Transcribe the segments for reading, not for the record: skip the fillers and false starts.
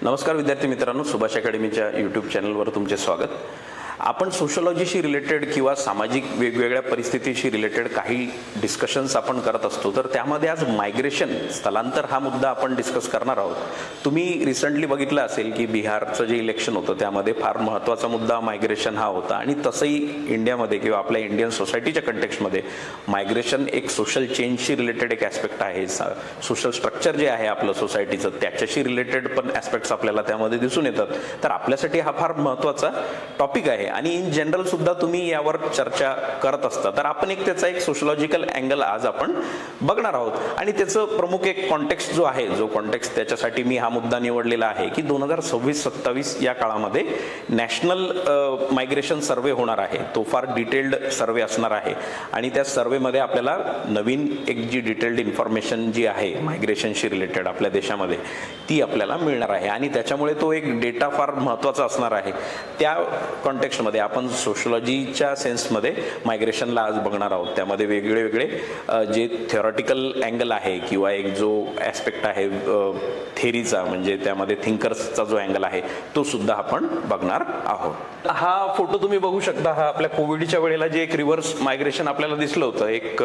नमस्कार विद्यार्थी मित्रांनो, सुभाष अकॅडमीच्या यूट्यूब चॅनलवर तुमचे स्वागत. आपण सोशलॉजीशी रिलेटेड किंवा सामाजिक वेगवेगळ्या परिस्थितीशी रिलेटेड काही डिस्कशन्स आपण करत असतो. तर त्यामध्ये आज मायग्रेशन, स्थलांतर हा मुद्दा आपण डिस्कस करणार आहोत. तुम्ही रिसेंटली बघितलं असेल की बिहारचं जे इलेक्शन होतं त्यामध्ये फार महत्त्वाचा मुद्दा मायग्रेशन हा होता. आणि तसंही इंडियामध्ये किंवा आपल्या इंडियन सोसायटीच्या कंटेक्स्टमध्ये मायग्रेशन एक सोशल चेंजशी रिलेटेड एक ॲस्पेक्ट आहे. सोशल स्ट्रक्चर जे आहे आपलं सोसायटीचं त्याच्याशी रिलेटेड पण ॲस्पेक्ट्स आपल्याला त्यामध्ये दिसून येतात. तर आपल्यासाठी हा फार महत्त्वाचा टॉपिक आहे आणि इन जनरल सुद्धा तुम्ही यावर चर्चा करत असता. तर आपण त्याचा एक सोशलॉजिकल अँगल आज आपण बघणार आहोत. आणि त्याचं प्रमुख एक कॉन्टेक्स्ट जो आहे, जो कॉन्टेक्स्ट त्याच्यासाठी मी हा मुद्दा निवडलेला आहे की 2026-27 या काळामध्ये नॅशनल मायग्रेशन सर्वे होणार आहे. तो फार डिटेल्ड सर्वे असणार आहे आणि त्या सर्वेमध्ये आपल्याला नवीन एक जी डिटेल्ड इन्फॉर्मेशन जी आहे मायग्रेशनशी रिलेटेड आपल्या देशामध्ये ती आपल्याला मिळणार आहे. आणि त्याच्यामुळे तो एक डेटा फार महत्त्वाचा असणार आहे. त्या कॉन्टेक्स्टमध्ये आपण सोशलॉजीच्या सेन्समध्ये मायग्रेशनला आज बघणार आहोत. त्यामध्ये वेगळे जे थेरॉटिकल अँगल आहे किंवा एक जो ॲस्पेक्ट आहे थेरीचा, म्हणजे त्यामध्ये थिंकर्सचा जो अँगल आहे तो सुद्धा आपण बघणार आहोत. हा फोटो तुम्ही बघू शकता. हा आपल्या कोविडच्या वेळेला जे एक रिव्हर्स मायग्रेशन आपल्याला दिसलं होतं, एक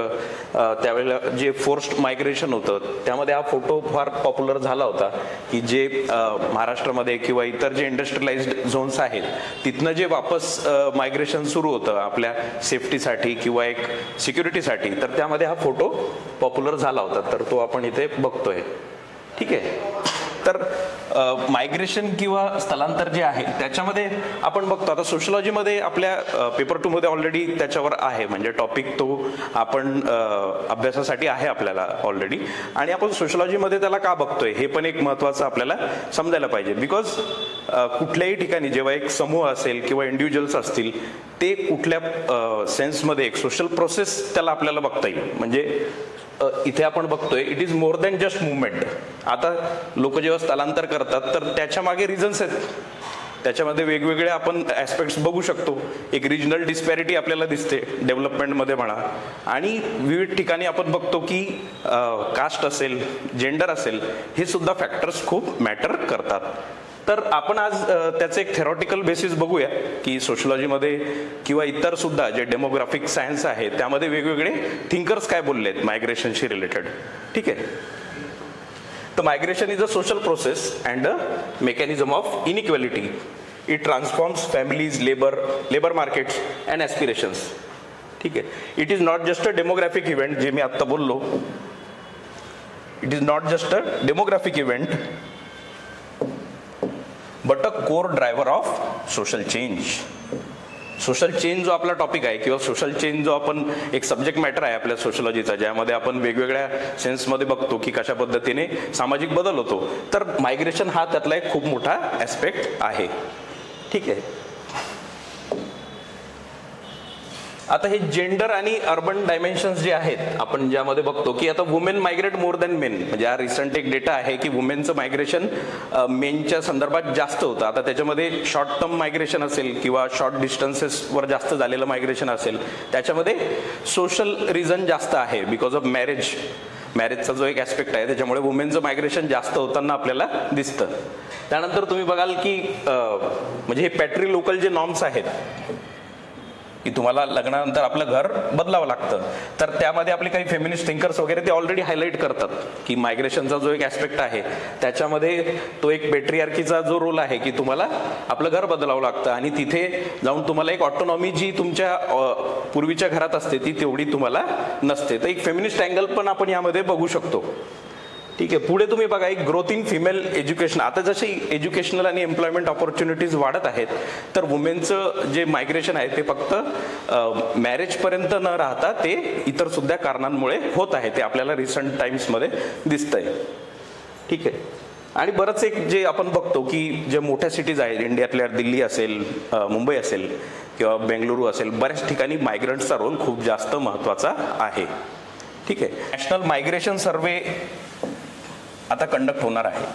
त्यावेळेला जे फोर्स्ड मायग्रेशन होतं त्यामध्ये हा फोटो फार पॉप्युलर झाला होता की जे महाराष्ट्रामध्ये किंवा इतर जे इंडस्ट्रियलाइज्ड झोन्स आहेत तिथनं जे वापस मायग्रेशन सुरू होतं आपल्या सेफ्टीसाठी किंवा एक सिक्युरिटीसाठी, तर त्यामध्ये हा फोटो पॉप्युलर झाला होता. तर तो आपण इथे बघतोय. ठीक आहे. तर मायग्रेशन किंवा स्थलांतर जे आहे त्याच्यामध्ये आपण बघतो आता सोशलॉजीमध्ये आपल्या पेपर 2 मध्ये ऑलरेडी त्याच्यावर आहे, म्हणजे टॉपिक तो आपण अभ्यासासाठी आहे आपल्याला ऑलरेडी. आणि आपण सोशलॉजीमध्ये त्याला का बघतोय हे पण एक महत्त्वाचं आपल्याला समजायला पाहिजे. बिकॉज कुठल्याही ठिकाणी जेव्हा एक समूह असेल किंवा इंडिव्हिज्युअल्स असतील ते कुठल्या सेन्समध्ये एक सोशल प्रोसेस त्याला आपल्याला बघता येईल. म्हणजे इथे आपण बघतोय it is more than just movement. आता लोक जेव्हा स्थलांतर करतात तर त्याच्या मागे रिझन्स आहेत. त्याच्यामध्ये वेगवेगळे आपण ॲस्पेक्ट्स बघू शकतो. एक रिजनल डिस्पॅरिटी आपल्याला दिसते डेव्हलपमेंटमध्ये म्हणा. आणि विविध ठिकाणी आपण बघतो की कास्ट असेल, जेंडर असेल, हे सुद्धा फॅक्टर्स खूप मॅटर करतात. तर आपण आज त्याचं एक थेरॉटिकल बेसिस बघूया की सोशलॉजीमध्ये किंवा इतर सुद्धा जे डेमोग्राफिक सायन्स आहे त्यामध्ये वेगवेगळे थिंकर्स काय बोलले आहेत मायग्रेशनशी रिलेटेड. ठीक आहे. तर migration is a social process and a mechanism of inequality. It transforms families, labour markets and aspirations. ठीक आहे. It is not just a demographic event, जे मी आत्ता बोललो. It is not just a demographic event but a core driver of social change. Social change जो आपला topic आहे किंवा सोशल चेंज जो आपण एक सब्जेक्ट मॅटर आहे आपल्या सोशलॉजीचा, ज्यामध्ये आपण वेगवेगळ्या सेन्समध्ये बघतो की कशा पद्धतीने सामाजिक बदल होतो, तर मायग्रेशन हा त्यातला एक खूप मोठा ॲस्पेक्ट आहे. ठीक आहे. आता हे जेंडर आणि अर्बन डायमेन्शन्स जे आहेत आपण ज्यामध्ये बघतो की आता women migrate more than main. म्हणजे हा रिसेंट एक डेटा आहे की वुमेनचं मायग्रेशन मेनच्या संदर्भात जास्त होतं. आता त्याच्यामध्ये शॉर्ट टर्म मायग्रेशन असेल किंवा शॉर्ट डिस्टन्सेसवर जास्त झालेलं मायग्रेशन असेल, त्याच्यामध्ये सोशल रिझन जास्त आहे बिकॉज ऑफ मॅरेजचा जो एक ॲस्पेक्ट आहे त्याच्यामुळे वुमेनचं मायग्रेशन जास्त होताना आपल्याला दिसतं. त्यानंतर तुम्ही बघाल की म्हणजे हे पॅट्री लोकल जे नॉर्म्स आहेत की तुम्हाला लग्नानंतर आपलं घर बदलावं लागतं, तर त्यामध्ये आपले काही फेमिनिस्ट थिंकर्स वगैरे ते ऑलरेडी हायलाईट करतात की मायग्रेशनचा जो एक ॲस्पेक्ट आहे त्याच्यामध्ये तो एक पेट्रियार्कीचा जो रोल आहे की तुम्हाला आपलं घर बदलावं लागतं आणि तिथे जाऊन तुम्हाला एक ऑटोनॉमी जी तुमच्या पूर्वीच्या घरात असते ती तेवढी तुम्हाला नसते. तर एक फेमिनिस्ट अँगल पण आपण यामध्ये बघू शकतो. ठीक आहे. पुढे तुम्ही बघा एक ग्रोथ इन फिमेल एज्युकेशन. आता जशी एज्युकेशनल आणि एम्प्लॉयमेंट ऑपॉर्च्युनिटीज वाढत आहेत तर वुमेनचं जे मायग्रेशन आहे ते फक्त मॅरेजपर्यंत न राहता ते इतर सुद्धा कारणांमुळे होत आहे. ते आपल्याला रिसंट टाइम्समध्ये दिसतंय. ठीक आहे. आणि बरंच एक जे आपण बघतो की जे मोठ्या सिटीज आहेत इंडियातल्या, दिल्ली असेल, मुंबई असेल किंवा बेंगलुरू असेल, बऱ्याच ठिकाणी मायग्रंट्सचा रोल खूप जास्त महत्त्वाचा आहे. ठीक आहे. नॅशनल मायग्रेशन सर्वे आता कंडक्ट होणार आहे.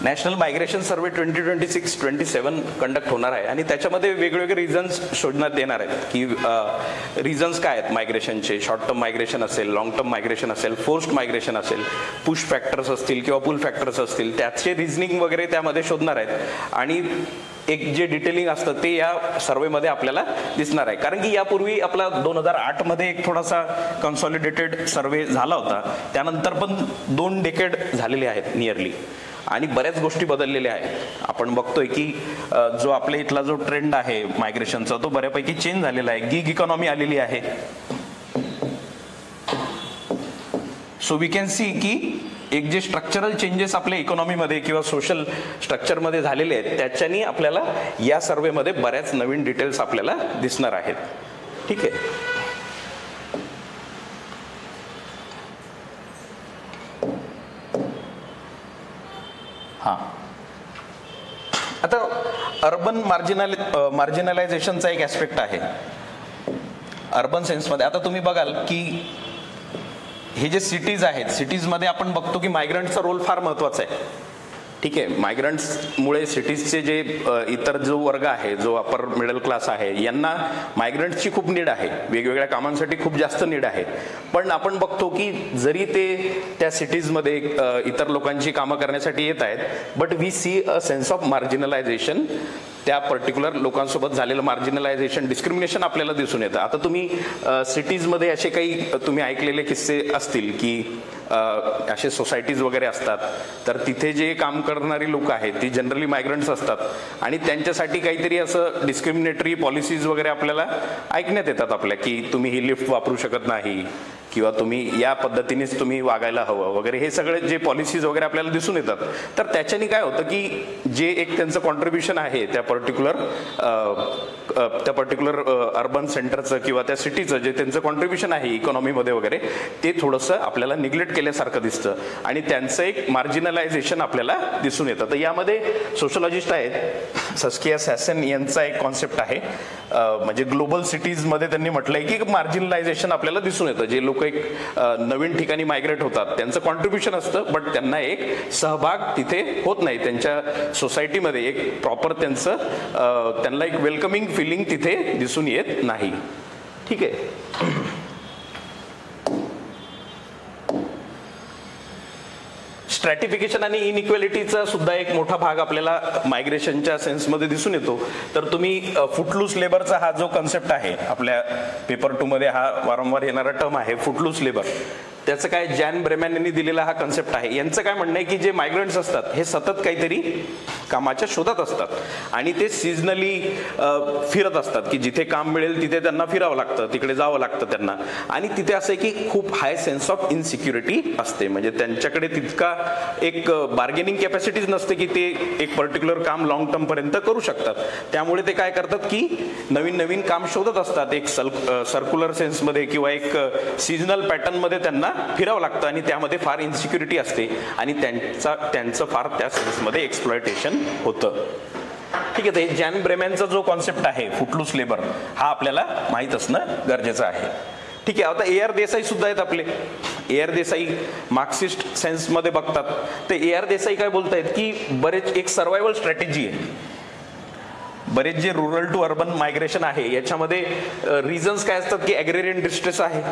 नॅशनल मायग्रेशन सर्वे 2026-27 कंडक्ट होणार आहे आणि त्याच्यामध्ये वेगवेगळे रिझन्स शोधण्यात येणार आहेत की रिझन्स काय आहेत मायग्रेशनचे. शॉर्ट टर्म मायग्रेशन असेल, लॉंग टर्म मायग्रेशन असेल, फोर्स्ड मायग्रेशन असेल, पुश फॅक्टर्स असतील किंवा पुल फॅक्टर्स असतील, त्याचे रिझनिंग वगैरे त्यामध्ये शोधणार आहेत आणि एक जे डिटेलिंग असतं ते या सर्वेमध्ये आपल्याला दिसणार आहे. कारण की यापूर्वी आपला 2008 मध्ये एक थोडासा कन्सॉलिडेटेड सर्वे झाला होता, त्यानंतर पण 2 डेकेड झालेले आहेत नियरली आणि बऱ्याच गोष्टी बदललेल्या आहेत. आपण बघतोय की जो आपल्या इथला जो ट्रेंड आहे मायग्रेशनचा तो बऱ्यापैकी चेंज झालेला आहे. गिग इकॉनॉमी आलेली आहे. सो वी कॅन सी की एक जे स्ट्रक्चरल चेंजेस आपल्या इकॉनॉमीमध्ये किंवा सोशल स्ट्रक्चरमध्ये झालेले आहेत त्याच्यानी आपल्याला या सर्वेमध्ये बऱ्याच नवीन डिटेल्स आपल्याला दिसणार आहेत. ठीक आहे. हां, आता अर्बन मार्जिनलायझेशनचा एक ॲस्पेक्ट आहे अर्बन सेन्समध्ये. आता तुम्ही बघाल की हे जे सिटीज आहेत, सिटीजमध्ये आपण बघतो की मायग्रंटचा रोल फार महत्त्वाचा आहे. ठीक आहे. मायग्रंट्समुळे सिटीजचे जे इतर जो वर्ग आहे, जो अपर मिडल क्लास आहे, यांना मायग्रंट्सची खूप नीड आहे, वेगवेगळ्या कामांसाठी खूप जास्त नीड आहे. पण आपण बघतो की जरी ते त्या सिटीजमध्ये इतर लोकांची कामं करण्यासाठी येत आहेत, but we see a sense of marginalisation. त्या पर्टिक्युलर लोकांसोबत झालेलं मार्जिनलायझेशन, डिस्क्रिमिनेशन आपल्याला दिसून येतं. आता तुम्ही सिटीजमध्ये असे काही तुम्ही ऐकलेले किस्से असतील की असे सोसायटीज वगैरे असतात, तर तिथे जे काम करणारी लोक आहेत ती जनरली मायग्रंट्स असतात आणि त्यांच्यासाठी काहीतरी असं डिस्क्रिमिनेटरी पॉलिसीज वगैरे आपल्याला ऐकण्यात येतात आपल्या की तुम्ही ही लिफ्ट वापरू शकत नाही किंवा तुम्ही या पद्धतीनेच तुम्ही वागायला हवं वगैरे. हे सगळे जे पॉलिसीज वगैरे आपल्याला दिसून येतात, तर त्याच्याने काय होतं की जे एक त्यांचं कॉन्ट्रीब्युशन आहे त्या पर्टिक्युलर अर्बन सेंटरचं किंवा त्या सिटीचं जे त्यांचं कॉन्ट्रीब्युशन आहे इकॉनॉमीमध्ये वगैरे, ते थोडंसं आपल्याला निग्लेक्ट केल्यासारखं दिसतं आणि त्यांचं एक मार्जिनलायझेशन आपल्याला दिसून येतं. तर यामध्ये सोशलॉजिस्ट आहेत सस्किया सॅसन यांचा एक कॉन्सेप्ट आहे, म्हणजे ग्लोबल सिटीजमध्ये त्यांनी म्हटलंय की मार्जिनलायझेशन आपल्याला दिसून येतं. जे लोक एक नवीन ठिकाणी मायग्रेट होतात त्यांचं कॉन्ट्रीब्युशन असतं, बट त्यांना एक सहभाग तिथे होत नाही त्यांच्या सोसायटीमध्ये. एक प्रॉपर त्यांना एक वेलकमिंग फिलिंग तिथे दिसून येत नाही. ठीक आहे. स्ट्रॅटिफिकेशन आणि इनइक्वॅलिटीचा सुद्धा एक मोठा भाग आपल्याला मायग्रेशनच्या सेन्समध्ये दिसून येतो. तर तुम्ही फुटलूस लेबरचा हा जो कन्सेप्ट आहे, आपल्या पेपर 2 मध्ये हा वारंवार येणारा टर्म आहे फुटलूस लेबर. त्याचं काय जॅन ब्रेमॅन यांनी दिलेला हा कन्सेप्ट आहे. यांचं काय म्हणणं आहे की जे मायग्रंट्स असतात हे सतत काहीतरी कामाच्या शोधात असतात आणि ते सीझनली फिरत असतात की जिथे काम मिळेल तिथे त्यांना फिरावं लागतं, तिकडे जावं लागतं त्यांना. आणि तिथे असं आहे की खूप हाय सेन्स ऑफ इनसिक्युरिटी असते, म्हणजे त्यांच्याकडे तितका एक बार्गेनिंग कॅपॅसिटीज नसते की ते एक पर्टिक्युलर काम लॉंग टर्म पर्यंत करू शकतात. त्यामुळे ते काय करतात की नवीन नवीन काम शोधत असतात. एक सर्क्युलर सेन्समध्ये किंवा एक सीझनल पॅटर्नमध्ये त्यांना फिरावं लागतं आणि त्यामध्ये फार इन्सिक्युरिटी असते आणि त्यांचं फार त्या सेन्समध्ये एक्सप्लॉयटेशन होतं. ठीक आहे. तर जॅन ब्रेमॅनचा जो कॉन्सेप्ट आहे फुटलूस लेबर, हा आपल्याला माहीत असणं गरजेचं आहे. ठीक आहे. आता AR देसाई सुद्धा आहेत आपले. AR देसाई मार्क्सिस्ट सेन्समध्ये बघतात. तर AR देसाई काय बोलतायत की बरेच एक सर्वायवल स्ट्रॅटेजी आहे. बरेच जे रुरल टू अर्बन मायग्रेशन आहे याच्यामध्ये रिझन्स काय असतात की ॲग्रेरियन डिस्ट्रेस आहे,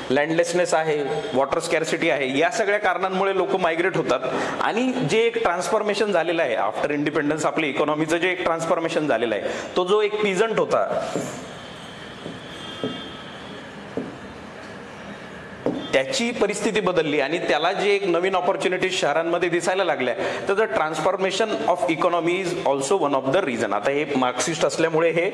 लँडलेसनेस आहे, वॉटर स्कॅर्सिटी आहे. या सगळ्या कारणांमुळे लोक मायग्रेट होतात आणि जे एक ट्रान्सफॉर्मेशन झालेलं आहे आफ्टर इंडिपेंडन्स, आपल्या इकॉनॉमीचं जे एक ट्रान्सफॉर्मेशन झालेलं आहे, तो जो एक पिझंट होता त्याची परिस्थिती बदलली आणि त्याला जे एक नवीन ऑपॉर्च्युनिटी शहरांमध्ये दिसायला लागल्या. तर the transformation of economy is also one of the reason. आता हे मार्क्सिस्ट असल्यामुळे हे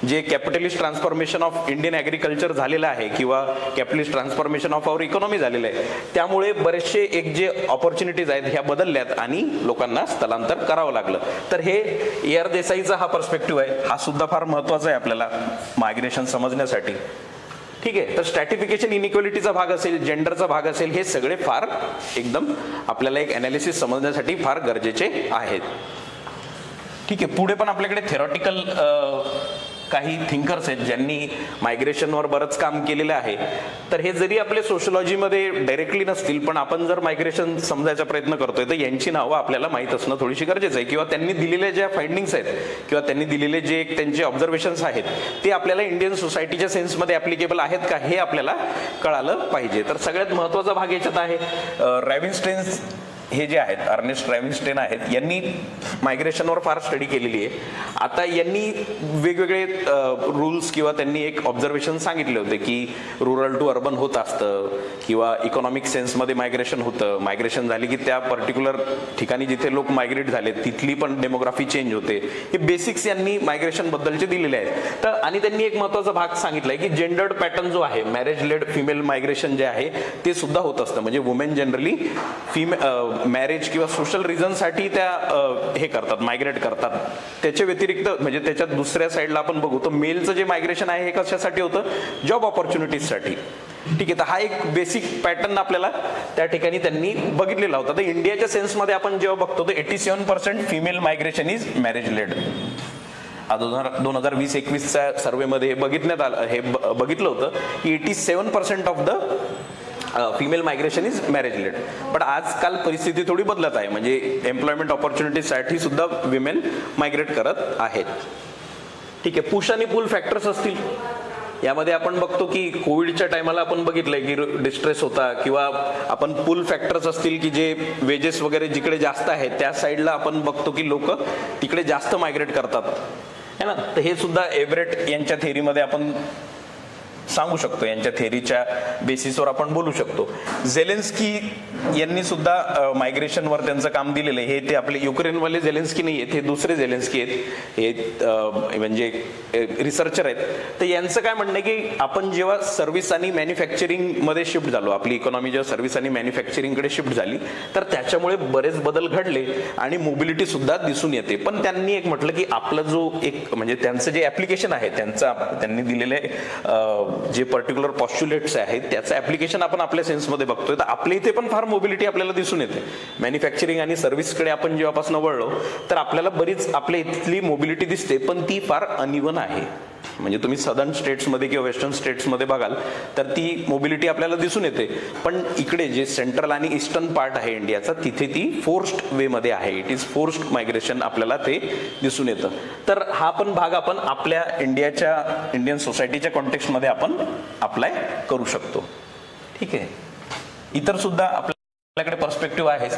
जे capitalist transformation of Indian agriculture झालेलं आहे किंवा capitalist transformation of our economy झालेलं आहे, त्यामुळे बरेचसे एक जे ऑपॉर्च्युनिटीज आहेत ह्या बदलल्यात आणि लोकांना स्थलांतर करावं लागलं. तर हे AR देसाईचा हा पर्स्पेक्टिव्ह आहे. हा सुद्धा फार महत्त्वाचा आहे आपल्याला मायग्रेशन समजण्यासाठी. ठीक आहे. तर स्ट्रॅटिफिकेशन इनइक्वॅलिटीचा भाग असेल, जेंडरचा भाग असेल, हे सगळे फार एकदम आपल्याला एक ॲनालिसिस समजण्यासाठी फार गरजेचे आहेत. ठीक आहे. पुढे पण आपल्याकडे थेरॉटिकल काही थिंकर्स आहेत ज्यांनी मायग्रेशनवर बरंच काम केलेलं आहे. तर हे जरी आपले सोशलॉजीमध्ये डायरेक्टली नसतील, पण आपण जर मायग्रेशन समजायचा प्रयत्न करतोय तर यांची नावं आपल्याला माहीत असणं थोडीशी गरजेचं आहे, किंवा त्यांनी दिलेल्या ज्या फाइंडिंग्स आहेत किंवा त्यांनी दिलेले जे त्यांचे ऑब्झर्वेशन्स आहेत ते आपल्याला इंडियन सोसायटीच्या सेन्समध्ये ॲप्लिकेबल आहेत का हे आपल्याला कळालं पाहिजे. तर सगळ्यात महत्त्वाचा भाग याच्यात आहे रॅव्हिन्स्टेन हे जे आहेत, अर्नेस्ट रॅव्हिन्स्टेन आहेत, यांनी मायग्रेशनवर फार स्टडी केलेली आहे. आता यांनी वेगवेगळे रूल्स किंवा त्यांनी एक ऑब्झर्वेशन सांगितले होते की रुरल टू अर्बन होत असतं किंवा इकॉनॉमिक सेन्समध्ये मायग्रेशन होतं. मायग्रेशन झाली की त्या पर्टिक्युलर ठिकाणी जिथे लोक मायग्रेट झाले तिथली पण डेमोग्राफी चेंज होते. हे बेसिक्स यांनी मायग्रेशन बद्दलचे दिलेले आहेत. तर आणि त्यांनी एक महत्त्वाचा भाग सांगितलाय की जेंडर्ड पॅटर्न जो आहे, मॅरेज लेड फिमेल मायग्रेशन जे आहे ते सुद्धा होत असतं. म्हणजे वुमेन जनरली मॅरेज किंवा सोशल रिझनसाठी त्या हे करतात, मायग्रेट करतात. त्याच्या व्यतिरिक्त म्हणजे त्याच्यात दुसऱ्या साईडला आपण बघू तर मेलचं जे मायग्रेशन आहे हे कशासाठी होतं, जॉब ऑपॉर्च्युनिटीजसाठी. ठीक आहे, तर हा एक बेसिक पॅटर्न आपल्याला त्या ठिकाणी त्यांनी बघितलेला होता. तर इंडियाच्या सेन्समध्ये आपण जेव्हा बघतो तर 87% female migration is marriage led. 2020-21च्या सर्वेमध्ये बघितण्यात आलं, हे बघितलं होतं की 87% of the female migration is marriage led. पण आजकाल परिस्थिती थोडी बदलत आहे, म्हणजे एम्प्लॉयमेंट ऑपॉर्च्युनिटीसाठी सुद्धा विमेन मायग्रेट करत आहेत. ठीक आहे, पुश आणि पुल फॅक्टर्स असतील यामध्ये आपण बघतो की कोविडच्या टायमाला आपण बघितलंय की डिस्ट्रेस होता, किंवा आपण पुल फॅक्टर्स असतील की जे वेजेस वगैरे जिकडे जास्त आहेत त्या साईडला आपण बघतो की लोक तिकडे जास्त मायग्रेट करतात है ना. तर हे सुद्धा एव्हरेट यांच्या थेअरीमध्ये आपण सांगू शकतो, यांच्या थेअरीच्या बेसिसवर आपण बोलू शकतो. झेलेन्स्की यांनी सुद्धा मायग्रेशनवर त्यांचं काम दिलेलं आहे. हे ते आपले युक्रेनवाले झेलेन्स्की नाही आहेत, हे दुसरे झेलेन्स्की आहेत, हे म्हणजे रिसर्चर आहेत. तर यांचं काय म्हणणं आहे की आपण जेव्हा सर्व्हिस आणि मॅन्युफॅक्चरिंगमध्ये शिफ्ट झालो, आपली इकॉनॉमी जेव्हा सर्व्हिस आणि मॅन्युफॅक्चरिंगकडे शिफ्ट झाली तर त्याच्यामुळे बरेच बदल घडले आणि मोबिलिटी सुद्धा दिसून येते. पण त्यांनी एक म्हटलं की आपला जो एक म्हणजे त्यांचं जे ऍप्लिकेशन आहे, त्यांनी दिलेले जे पर्टिक्युलर पॉस्च्युलेट्स आहेत त्याचं ऍप्लिकेशन आपण आपल्या सेन्समध्ये बघतोय. तर आपल्या इथे पण फार मोबिलिटी आपल्याला दिसून येते. मॅन्युफॅक्चरिंग आणि सर्व्हिसकडे आपण जेव्हापासून वळलो तर आपल्याला बरीच आपल्या इथली मोबिलिटी दिसते, पण ती फार अनइव्हन आहे. म्हणजे तुम्ही सदर्न स्टेट्समध्ये किंवा वेस्टर्न स्टेट्समध्ये बघाल तर ती मोबिलिटी आपल्याला दिसून येते. पण इकडे जे सेंट्रल आणि ईस्टर्न पार्ट आहे इंडियाचा तिथे ती फोर्स्ड वेमध्ये आहे. इट इज फोर्स्ड मायग्रेशन आपल्याला ते दिसून येतं. तर हा पण भाग आपण आपल्या इंडियन सोसायटीच्या कॉन्टेक्स्टमध्ये आपण अप्लाय करू शकतो. ठीक आहे, इतर सुद्धा आपल्याकडे पर्स्पेक्टिव्ह आहे.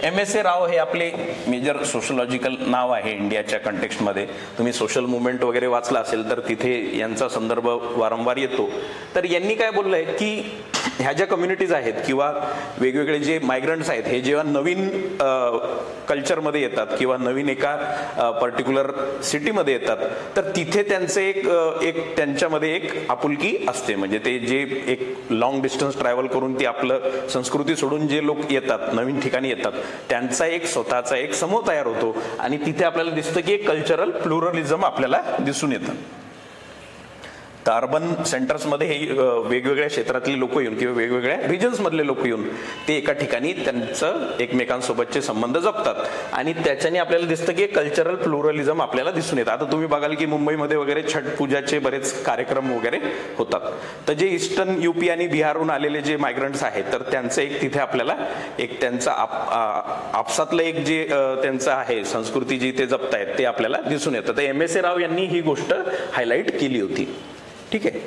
MSA राव हे आपले मेजर सोशलॉजिकल नाव आहे इंडियाच्या कंटेक्स्टमध्ये. तुम्ही सोशल मुवमेंट वगैरे वाचला असेल तर तिथे यांचा संदर्भ वारंवार येतो. तर यांनी काय बोललंय की ह्या ज्या कम्युनिटीज आहेत किंवा वेगवेगळे जे मायग्रंट्स आहेत हे जेव्हा नवीन कल्चरमध्ये येतात किंवा नवीन एका पर्टिक्युलर सिटीमध्ये येतात तर तिथे त्यांचे एक त्यांच्यामध्ये एक आपुलकी असते. म्हणजे ते जे एक लॉंग डिस्टन्स ट्रॅव्हल करून ती आपलं संस्कृती सोडून जे लोक येतात, नवीन ठिकाणी येतात, त्यांचा एक स्वतःचा एक समूह तयार होतो आणि तिथे आपल्याला दिसतं की एक कल्चरल प्लुरलिझम आपल्याला दिसून येतं. तर अर्बन सेंटर्समध्ये हे वेगवेगळ्या क्षेत्रातले लोक येऊन किंवा वेगवेगळ्या रिजन्स मधले लोक येऊन ते एका ठिकाणी त्यांचं एकमेकांसोबतचे संबंध जपतात आणि त्याच्याने आपल्याला दिसतं की कल्चरल प्लुरलिझम आपल्याला दिसून येतं. आता तुम्ही बघाल की मुंबईमध्ये वगैरे छठ पूजाचे बरेच कार्यक्रम वगैरे होतात. तर जे ईस्टर्न UP आणि बिहारहून आलेले जे मायग्रंट्स आहेत तर त्यांचं एक तिथे आपल्याला एक त्यांचा आपसातलं एक जे त्यांचं आहे संस्कृती जी ते जपतायत ते आपल्याला दिसून येतं. तर MSA राव यांनी ही गोष्ट हायलाइट केली होती. ठीक आहे,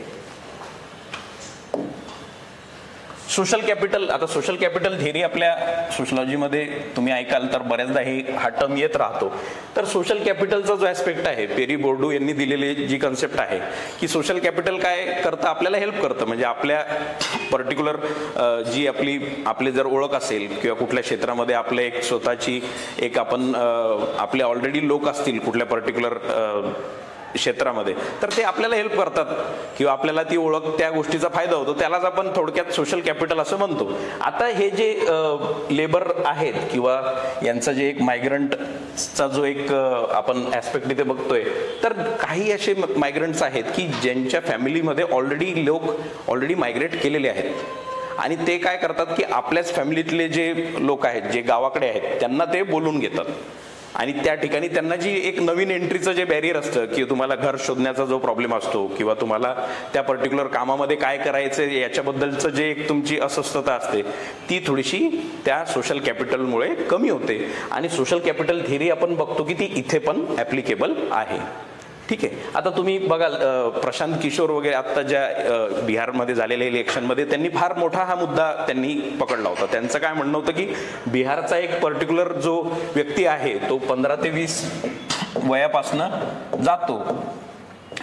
सोशल कॅपिटल. आता सोशल कॅपिटल थिअरी आपल्या सोशलॉजीमध्ये तुम्ही ऐकाल तर बऱ्याचदा हा टर्म येत राहतो. तर सोशल कॅपिटलचा जो ऍस्पेक्ट आहे, पेरी बोर्डू यांनी दिलेली जी कन्सेप्ट आहे की सोशल कॅपिटल काय करतं, आपल्याला हेल्प करतं. म्हणजे आपल्या पर्टिक्युलर जी आपली जर ओळख असेल किंवा कुठल्या क्षेत्रामध्ये आपलं एक स्वतःची एक आपण आपले ऑलरेडी लोक असतील कुठल्या पर्टिक्युलर क्षेत्रामध्ये तर ते आपल्याला हेल्प करतात किंवा आपल्याला ती ओळख त्या गोष्टीचा फायदा होतो, त्यालाच आपण थोडक्यात सोशल कॅपिटल असं म्हणतो. आता हे जे लेबर आहेत किंवा यांचं जे एक मायग्रंटचा जो एक आपण ऍस्पेक्ट इथे बघतोय तर काही असे मायग्रंट्स आहेत की ज्यांच्या फॅमिलीमध्ये ऑलरेडी मायग्रेट केलेले आहेत आणि ते काय करतात की आपल्याच फॅमिलीतले जे लोक आहेत जे गावाकडे आहेत त्यांना ते बोलून घेतात आणि त्या ठिकाणी त्यांना जी एक नवीन एंट्रीचं जे बॅरियर असतं की तुम्हाला घर शोधण्याचा जो प्रॉब्लेम असतो किंवा तुम्हाला त्या पर्टिक्युलर कामामध्ये काय करायचं याच्याबद्दलचं जे एक तुमची अस्वस्थता असते ती थोडीशी त्या सोशल कॅपिटलमुळे कमी होते. आणि सोशल कॅपिटल थिअरी आपण बघतो की ती इथे पण ॲप्लिकेबल आहे. ठीक आहे. आता तुम्ही बघाल प्रशांत किशोर वगैरे आत्ता ज्या बिहारमध्ये झालेल्या इलेक्शनमध्ये त्यांनी फार मोठा हा मुद्दा त्यांनी पकडला होता. त्यांचं काय म्हणणं होतं की बिहारचा एक पर्टिक्युलर जो व्यक्ती आहे तो 15 ते 20 वयापासनं जातो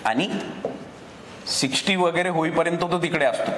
आणि 60 वगैरे होईपर्यंत तो तिकडे असतो.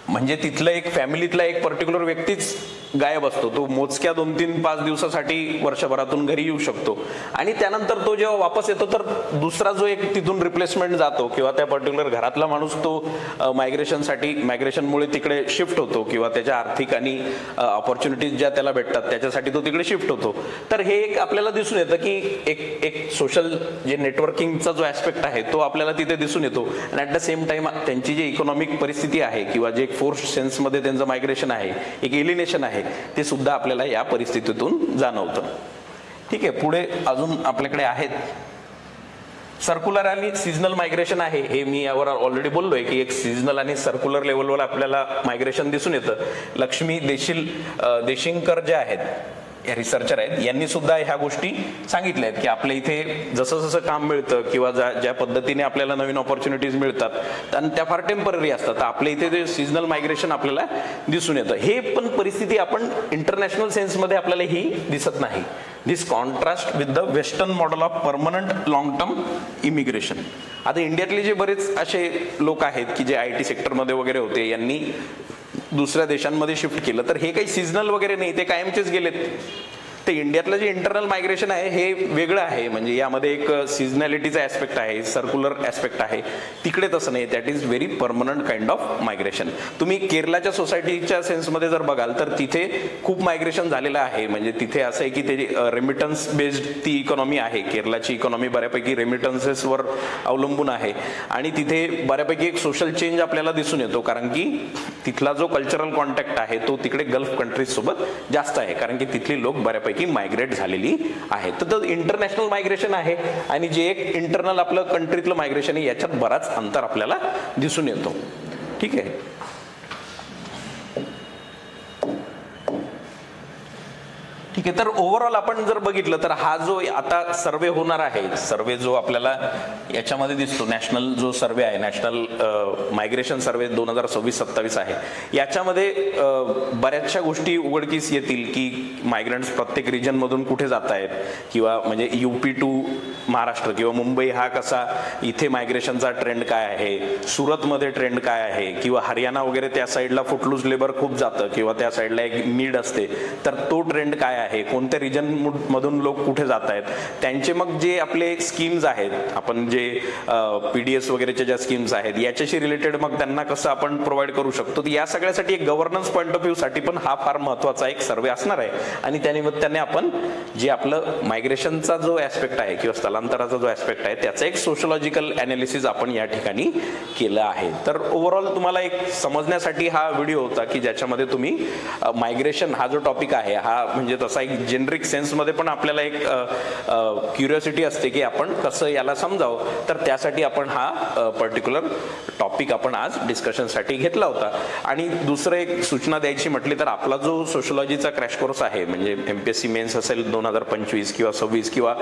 म्हणजे तिथलं एक फॅमिलीतला एक पर्टिक्युलर व्यक्तीच गायब असतो. तो मोजक्या 2-3-5 दिवसासाठी वर्षभरातून घरी येऊ शकतो आणि त्यानंतर तो जेव्हा वापस येतो तर दुसरा जो एक तिथून रिप्लेसमेंट जातो किंवा त्या पर्टिक्युलर घरातला माणूस तो मायग्रेशनमुळे तिकडे शिफ्ट होतो किंवा त्याच्या आर्थिक आणि ऑपॉर्च्युनिटीज ज्या त्याला भेटतात त्याच्यासाठी तो तिकडे शिफ्ट होतो. तर हे एक आपल्याला दिसून येतं की एक सोशल जे नेटवर्किंगचा जो ऍस्पेक्ट आहे तो आपल्याला तिथे दिसून येतो. आणि ॲट द सेम टाइम त्यांची जी इकॉनॉमिक परिस्थिती आहे किंवा जे एक फोर्स सेन्समध्ये त्यांचं मायग्रेशन आहे, एक एलिनेशन आहे, ते सुद्धा आपल्याला या परिस्थितीतून जाणवतं. ठीक आहे. पुढे अजून आपल्याकडे आहेत सर्क्युलर आणि सीझनल मायग्रेशन आहे. हे मी यावर ऑलरेडी बोललोय की एक सीझनल आणि सर्क्युलर लेवलवर आपल्याला मायग्रेशन दिसून येतं. लक्ष्मी देशिंगकर जे आहेत या रिसर्चर आहेत, यांनी सुद्धा ह्या गोष्टी सांगितल्या आहेत की आपल्या इथे जसं जसं काम मिळतं किंवा ज्या पद्धतीने आपल्याला नवीन ऑपॉर्च्युनिटीज मिळतात आणि त्या फार टेम्पररी असतात, तर आपल्या इथे ते सीझनल मायग्रेशन आपल्याला दिसून येतं. हे पण परिस्थिती आपण इंटरनॅशनल सेन्समध्ये आपल्याला ही दिसत नाही. This contrast with the western model of permanent long term immigration. आता इंडियातले जे बरेच असे लोक आहेत की जे IT सेक्टरमध्ये वगैरे होते, यांनी दुसऱ्या देशांमध्ये शिफ्ट केलं, तर हे काही सीझनल वगैरे नाही, ते कायमचेच गेलेत. ते इंडियातलं जे इंटरनल मायग्रेशन आहे हे वेगळं आहे. म्हणजे यामध्ये एक सीझनॅलिटीचा ऍस्पेक्ट आहे, सर्क्युलर ऍस्पेक्ट आहे. तिकडे तसं नाही. That is very permanent kind of migration. तुम्ही केरळच्या सोसायटीच्या सेन्समध्ये जर बघाल तर तिथे खूप मायग्रेशन झालेलं आहे. म्हणजे तिथे असं आहे की ते रेमिटन्स बेस्ड ती इकॉनॉमी आहे. केरळची इकॉनॉमी बऱ्यापैकी रेमिटन्सेसवर अवलंबून आहे आणि तिथे बऱ्यापैकी एक सोशल चेंज आपल्याला दिसून येतो, कारण की तिथला जो कल्चरल कॉन्टॅक्ट आहे तो तिकडे गल्फ कंट्रीज सोबत जास्त आहे, कारण की तिथली लोक बऱ्यापैकी मायग्रेट झालेली आहे. तर इंटरनॅशनल मायग्रेशन आहे आणि जे एक इंटरनल आपलं कंट्रीतलं मायग्रेशन आहे याच्यात बराच अंतर आपल्याला दिसून येतो. ठीक आहे. ठीक आहे. तर ओव्हरऑल आपण जर बघितलं तर हा जो आता सर्वे होणार आहे, सर्वे जो आपल्याला याच्यामध्ये दिसतो, नॅशनल जो सर्वे आहे, नॅशनल मायग्रेशन सर्वे 2026-27 आहे, याच्यामध्ये बऱ्याचशा गोष्टी उघडकीस येतील की मायग्रंट्स प्रत्येक रिजनमधून कुठे जात आहेत किंवा म्हणजे UP टू महाराष्ट्र किंवा मुंबई हा कसा, इथे मायग्रेशनचा ट्रेंड काय आहे, सुरतमध्ये ट्रेंड काय आहे किंवा हरियाणा वगैरे त्या साईडला फुटलूज लेबर खूप जातं किंवा त्या साईडला एक नीड असते, तर तो ट्रेंड काय आहे, कोणत्या रिजन मधून लोक कुठे जात आहेत, त्यांचे मग जे आपले स्कीम्स आहेत, आपण जे PDS वगैरेच्या ज्या स्कीम्स आहेत याच्याशी रिलेटेड मग त्यांना कसं आपण प्रोव्हाइड करू शकतो. या सगळ्यासाठी एक गव्हर्नन्स पॉईंट ऑफ व्ह्यू साठी पण हा फार महत्वाचा एक सर्वे असणार आहे. आणि त्यानिमित्ताने आपण जे आपलं मायग्रेशनचा जो ऍस्पेक्ट आहे किंवा स्थलांतराचा जो ऍस्पेक्ट आहे त्याचं एक सोशलॉजिकल अनालिसिस आपण या ठिकाणी केलं आहे. तर ओव्हरऑल तुम्हाला एक समजण्यासाठी हा व्हिडिओ होता की ज्याच्यामध्ये तुम्ही मायग्रेशन हा जो टॉपिक आहे हा म्हणजे तसा एक जेनरिक सेन्समध्ये पण आपल्याला एक क्युरिओसिटी असते की आपण कसं याला समजावं, तर त्यासाठी आपण हा पर्टिक्युलर टॉपिक आपण आज डिस्कशनसाठी घेतला होता. आणि दुसरं एक सूचना द्यायची म्हटली तर आपला जो सोशलॉजीचा क्रॅश कोर्स आहे, म्हणजे MPSC मेन्स असेल 2025 किंवा 26 किंवा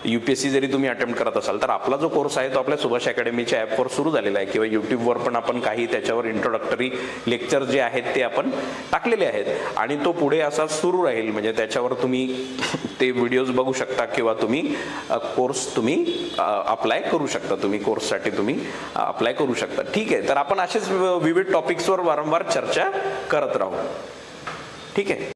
UPSC जरी तुम्ही अटेम्प्ट करत असाल तर आपला जो कोर्स आहे तो आपल्या सुभाष अकॅडमीच्या ॲपवर सुरू झालेला आहे किंवा युट्यूबवर पण आपण काही त्याच्यावर इंट्रोडक्टरी लेक्चर जे आहेत ते आपण टाकलेले आहेत आणि तो पुढे असा सुरू राहील. म्हणजे त्याच्यावर तुम्ही ते व्हिडिओज बघू शकता किंवा तुम्ही कोर्स तुम्ही अप्लाय करू शकता, तुम्ही कोर्ससाठी तुम्ही अप्लाय करू शकता. ठीक आहे. तर आपण असेच विविध टॉपिक्सवर वारंवार चर्चा करत राहू. ठीक आहे.